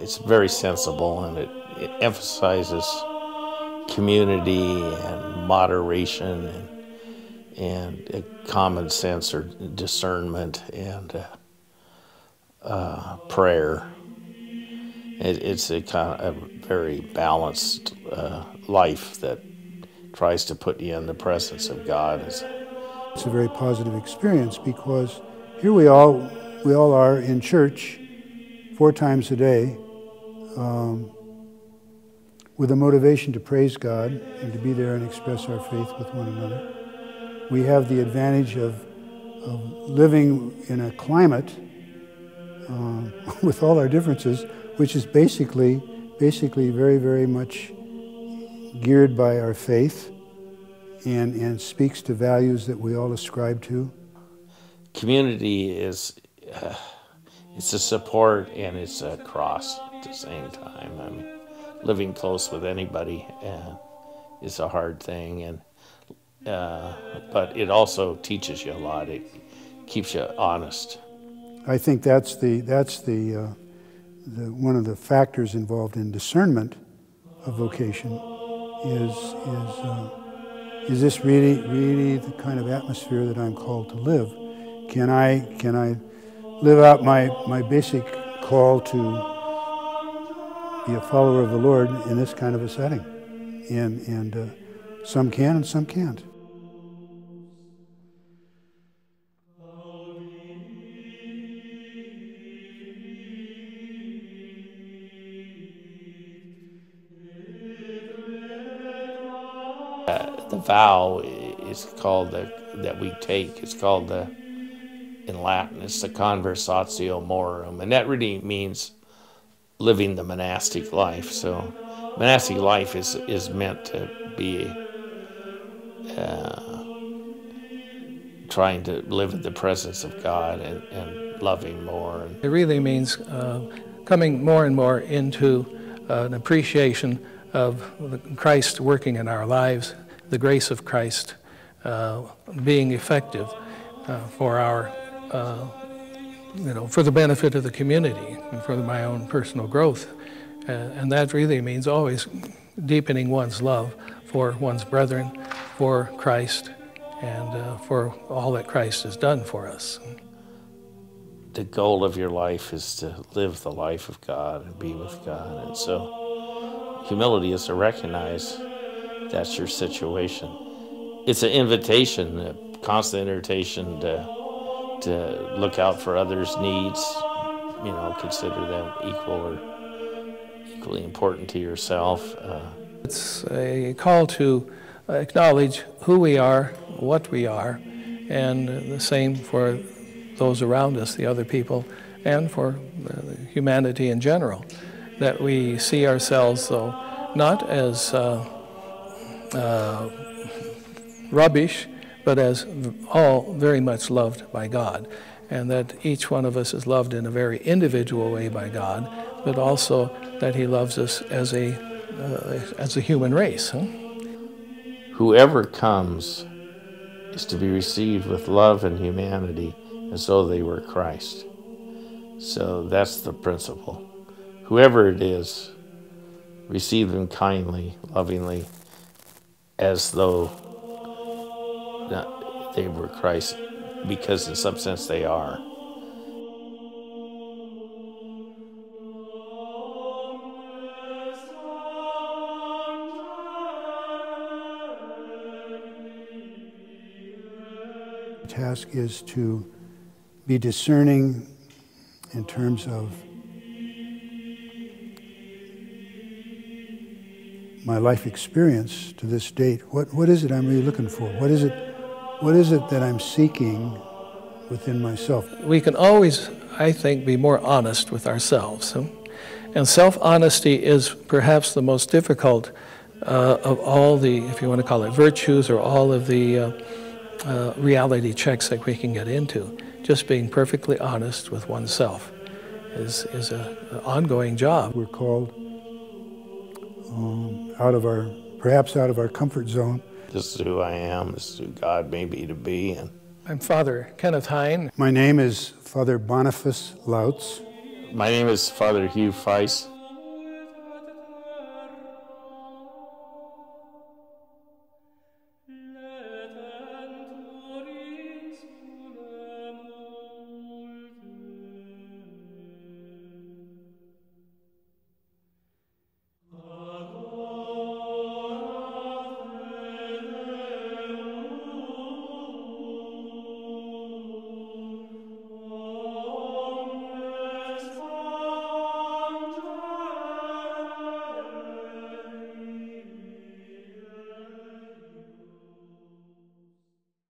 It's very sensible, and it emphasizes community and moderation and a common sense or discernment and prayer. It's a kind of a very balanced life that tries to put you in the presence of God. It's a very positive experience because here we all are in church 4 times a day with a motivation to praise God and to be there and express our faith with one another. We have the advantage of living in a climate with all our differences, which is basically very, very much geared by our faith and speaks to values that we all ascribe to. Community is, it's a support and it's a cross at the same time. I mean, living close with anybody is a hard thing, but it also teaches you a lot. It keeps you honest. I think that's one of the factors involved in discernment of vocation is this really the kind of atmosphere that I'm called to live? Can I live out my basic call to be a follower of the Lord in this kind of a setting? And some can and some can't. The vow is called that we take. It's called in Latin, it's the conversatio morum, and that really means living the monastic life. So, monastic life is meant to be trying to live in the presence of God and loving more. It really means coming more and more into an appreciation of Christ working in our lives, the grace of Christ being effective for our, for the benefit of the community and for my own personal growth. And that really means always deepening one's love for one's brethren, for Christ, and for all that Christ has done for us. The goal of your life is to live the life of God and be with God. And so humility is to recognize that's your situation. It's an invitation, a constant invitation to look out for others' needs, consider them equal or equally important to yourself. It's a call to acknowledge who we are, what we are, and the same for those around us, the other people, and for humanity in general, that we see ourselves, though, not as rubbish, but as all very much loved by God, and that each one of us is loved in a very individual way by God, but also that He loves us as a human race. Whoever comes is to be received with love and humanity as though they were Christ. So that's the principle. Whoever it is, receive them kindly, lovingly, as though they were Christ, because in some sense they are. The task is to be discerning in terms of my life experience to this date. What is it I'm really looking for? What is it that I'm seeking within myself? We can always, I think, be more honest with ourselves. And self-honesty is perhaps the most difficult of all the, if you want to call it virtues, or all of the reality checks that we can get into. Just being perfectly honest with oneself is an ongoing job. We're called perhaps out of our comfort zone. This is who I am. This is who God made me to be. And I'm Father Kenneth Hine. My name is Father Boniface Lautz. my name is Father Hugh Feiss.